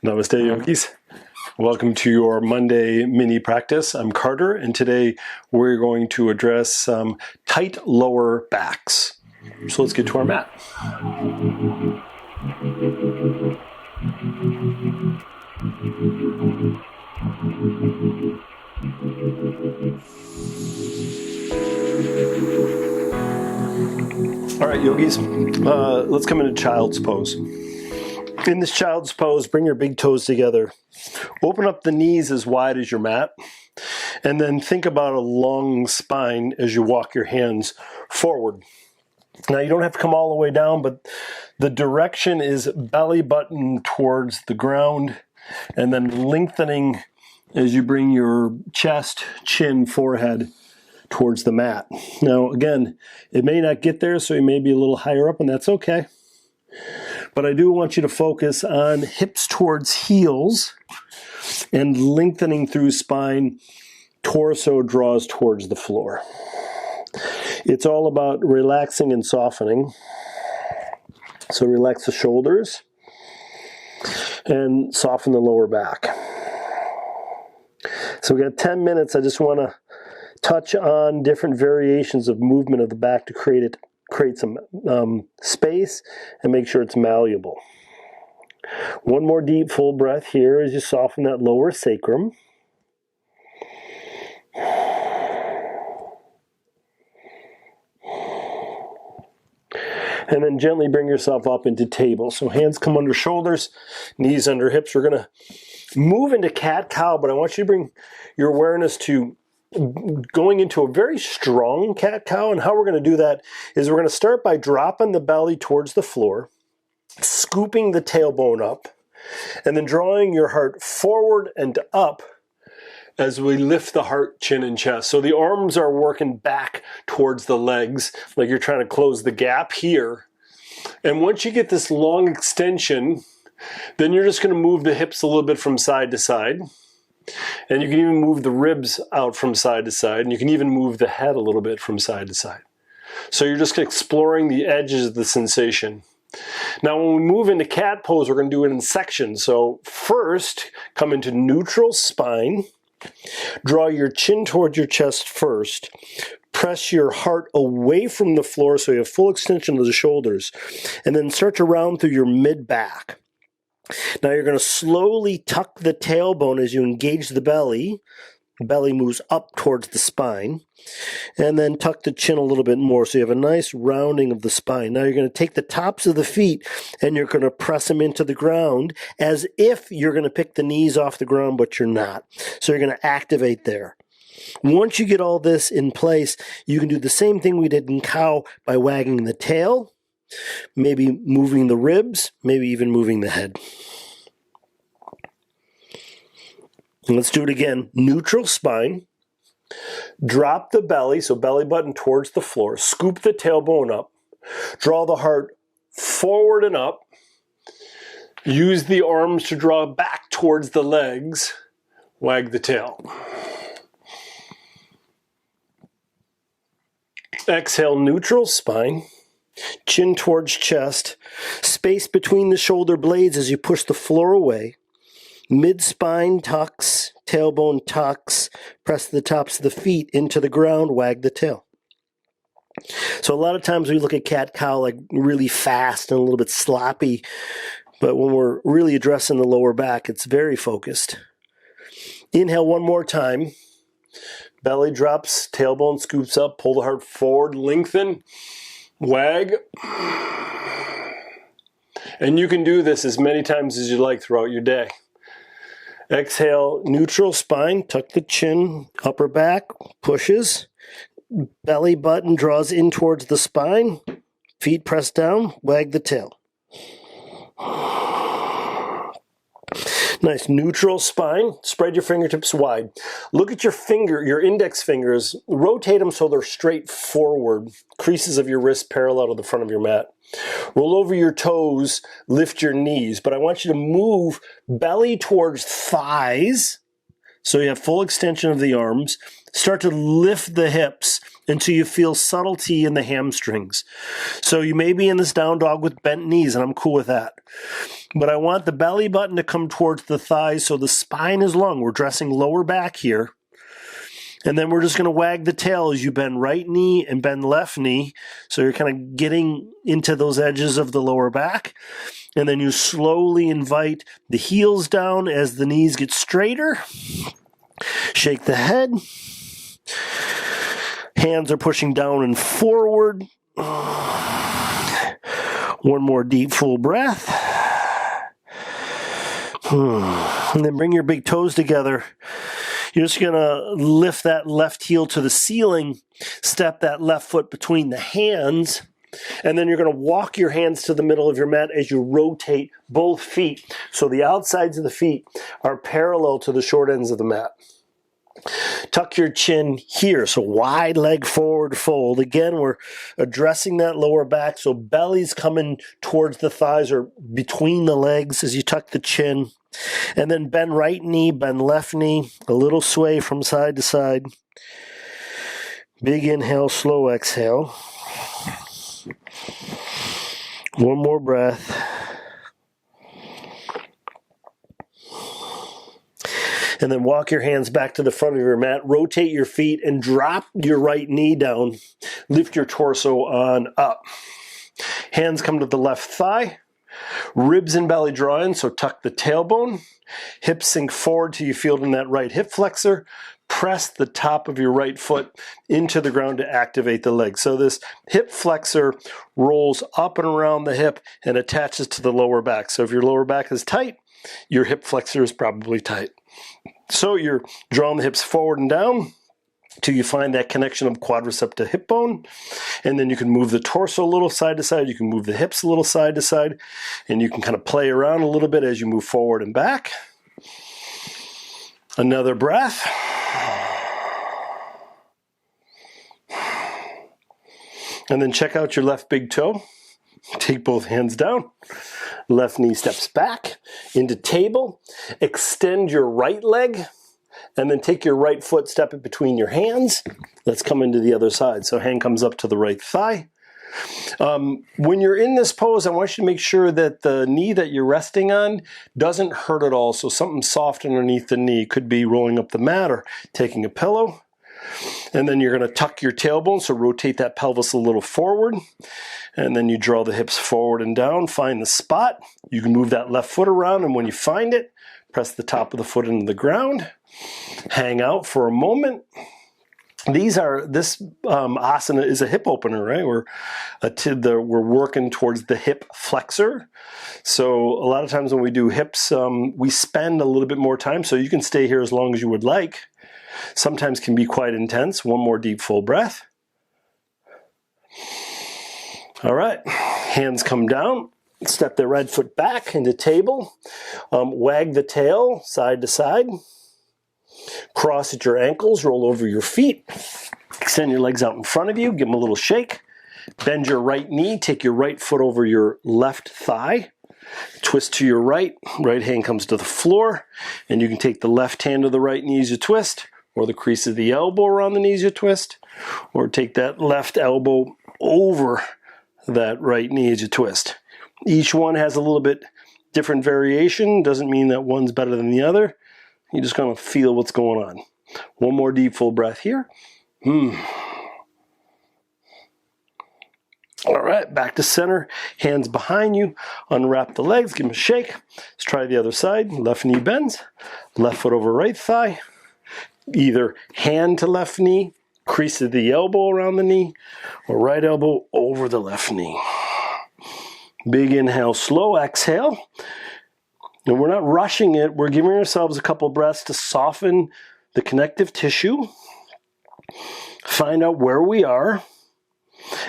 Namaste, yogis. Welcome to your Monday mini practice. I'm Carter, and today we're going to address tight lower backs. So let's get to our mat. All right, yogis, let's come into child's pose. In this child's pose, bring your big toes together. Open up the knees as wide as your mat, and then think about a long spine as you walk your hands forward. Now, you don't have to come all the way down, but the direction is belly button towards the ground, and then lengthening as you bring your chest, chin, forehead towards the mat. Now, again, it may not get there, so you may be a little higher up, and that's okay. But I do want you to focus on hips towards heels and lengthening through spine, torso draws towards the floor. It's all about relaxing and softening. So relax the shoulders and soften the lower back. So we got 10 minutes. I just want to touch on different variations of movement of the back to create some space and make sure it's malleable. One more deep full breath here as you soften that lower sacrum. And then gently bring yourself up into table. So hands come under shoulders, knees under hips. We're going to move into cat-cow, but I want you to bring your awareness to going into a very strong cat-cow. And how we're going to do that is we're going to start by dropping the belly towards the floor, scooping the tailbone up, and then drawing your heart forward and up as we lift the heart, chin, and chest. So the arms are working back towards the legs, like you're trying to close the gap here. And once you get this long extension, then you're just going to move the hips a little bit from side to side. And you can even move the ribs out from side to side, and you can even move the head a little bit from side to side. So you're just exploring the edges of the sensation. Now, when we move into cat pose, we're going to do it in sections. So first, come into neutral spine. Draw your chin towards your chest first. Press your heart away from the floor so you have full extension of the shoulders. And then start to round through your mid-back. Now you're going to slowly tuck the tailbone as you engage the belly. The belly moves up towards the spine. And then tuck the chin a little bit more so you have a nice rounding of the spine. Now you're going to take the tops of the feet and you're going to press them into the ground as if you're going to pick the knees off the ground, but you're not. So you're going to activate there. Once you get all this in place, you can do the same thing we did in cow by wagging the tail, maybe moving the ribs, maybe even moving the head. And let's do it again. Neutral spine. Drop the belly, so belly button towards the floor. Scoop the tailbone up. Draw the heart forward and up. Use the arms to draw back towards the legs. Wag the tail. Exhale, neutral spine. Chin towards chest. Space between the shoulder blades as you push the floor away. Mid-spine tucks, tailbone tucks, press the tops of the feet into the ground, wag the tail. So a lot of times we look at cat-cow like really fast and a little bit sloppy, but when we're really addressing the lower back, it's very focused. Inhale one more time. Belly drops, tailbone scoops up, pull the heart forward, lengthen, wag. And you can do this as many times as you like throughout your day. Exhale, neutral spine, tuck the chin, upper back, pushes. Belly button draws in towards the spine. Feet press down, wag the tail. Nice, neutral spine. Spread your fingertips wide. Look at your index fingers. Rotate them so they're straight forward. Creases of your wrist parallel to the front of your mat. Roll over your toes, lift your knees, but I want you to move belly towards thighs so you have full extension of the arms. Start to lift the hips until you feel subtlety in the hamstrings. So you may be in this down dog with bent knees, and I'm cool with that. But I want the belly button to come towards the thighs so the spine is long. We're dressing lower back here. And then we're just going to wag the tail as you bend right knee and bend left knee. So you're kind of getting into those edges of the lower back. And then you slowly invite the heels down as the knees get straighter. Shake the head. Hands are pushing down and forward. One more deep, full breath. And then bring your big toes together. You're just going to lift that left heel to the ceiling, step that left foot between the hands, and then you're going to walk your hands to the middle of your mat as you rotate both feet. So the outsides of the feet are parallel to the short ends of the mat. Tuck your chin here, so wide leg forward fold. Again, we're addressing that lower back, so belly's coming towards the thighs or between the legs as you tuck the chin. And then bend right knee, bend left knee, a little sway from side to side. Big inhale, slow exhale. One more breath. And then walk your hands back to the front of your mat. Rotate your feet and drop your right knee down. Lift your torso on up. Hands come to the left thigh. Ribs and belly draw in, so tuck the tailbone. Hips sink forward till you feel it in that right hip flexor. Press the top of your right foot into the ground to activate the leg. So this hip flexor rolls up and around the hip and attaches to the lower back. So if your lower back is tight, your hip flexor is probably tight. So you're drawing the hips forward and down till you find that connection of quadricep to hip bone. And then you can move the torso a little side to side. You can move the hips a little side to side. And you can kind of play around a little bit as you move forward and back. Another breath. And then check out your left big toe. Take both hands down. Left knee steps back into table. Extend your right leg. And then take your right foot, step it between your hands. Let's come into the other side. So hand comes up to the right thigh. When you're in this pose, I want you to make sure that the knee that you're resting on doesn't hurt at all. So something soft underneath the knee. Could be rolling up the mat or taking a pillow. And then you're going to tuck your tailbone, so rotate that pelvis a little forward. And then you draw the hips forward and down. Find the spot. You can move that left foot around, and when you find it, press the top of the foot into the ground. Hang out for a moment. This asana is a hip opener, right? We're working towards the hip flexor. So a lot of times when we do hips, we spend a little bit more time. So you can stay here as long as you would like. Sometimes can be quite intense. One more deep full breath. All right, hands come down. Step the right foot back into table. Wag the tail side to side. Cross at your ankles, roll over your feet. Extend your legs out in front of you, give them a little shake. Bend your right knee, take your right foot over your left thigh. Twist to your right hand comes to the floor, and you can take the left hand to the right knee as you twist, or the crease of the elbow around the knee as you twist, or take that left elbow over that right knee as you twist. Each one has a little bit different variation. Doesn't mean that one's better than the other. You're just going to feel what's going on. One more deep full breath here. All right, back to center. Hands behind you. Unwrap the legs. Give them a shake. Let's try the other side. Left knee bends. Left foot over right thigh. Either hand to left knee, crease of the elbow around the knee, or right elbow over the left knee. Big inhale, slow exhale. And we're not rushing it. We're giving ourselves a couple breaths to soften the connective tissue. Find out where we are.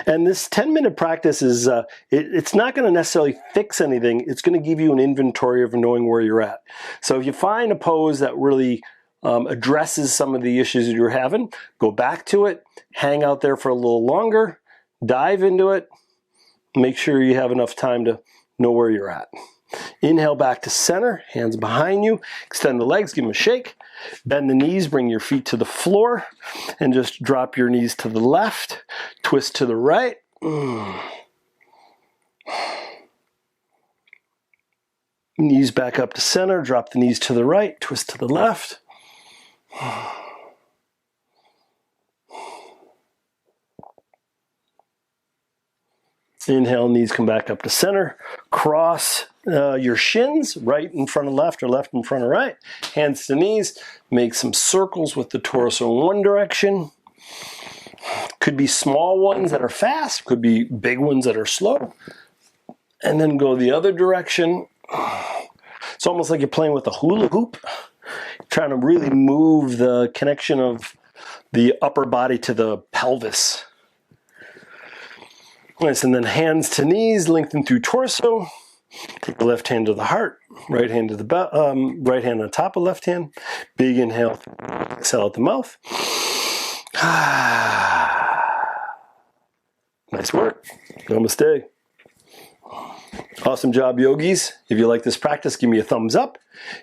And this 10-minute practice is, it's not going to necessarily fix anything. It's going to give you an inventory of knowing where you're at. So if you find a pose that really addresses some of the issues that you're having, go back to it, hang out there for a little longer, dive into it, make sure you have enough time to know where you're at. Inhale back to center, hands behind you. Extend the legs, give them a shake. Bend the knees, bring your feet to the floor, and just drop your knees to the left. Twist to the right. Knees back up to center, drop the knees to the right, twist to the left. Inhale, knees come back up to center. Cross your shins, right in front of left or left in front of right. Hands to knees. Make some circles with the torso in one direction. Could be small ones that are fast. Could be big ones that are slow. And then go the other direction. It's almost like you're playing with a hula hoop. Trying to really move the connection of the upper body to the pelvis. Nice, and then hands to knees, lengthen through torso. Take the left hand to the heart, right hand to the right hand on top of left hand. Big inhale, exhale at the mouth. Nice work. Namaste. Awesome job, yogis. If you like this practice, give me a thumbs up.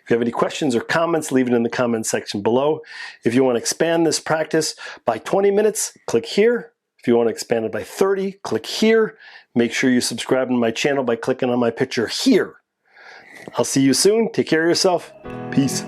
If you have any questions or comments, leave it in the comments section below. If you want to expand this practice by 20 minutes, click here. If you want to expand it by 30, click here. Make sure you subscribe to my channel by clicking on my picture here. I'll see you soon. Take care of yourself. Peace.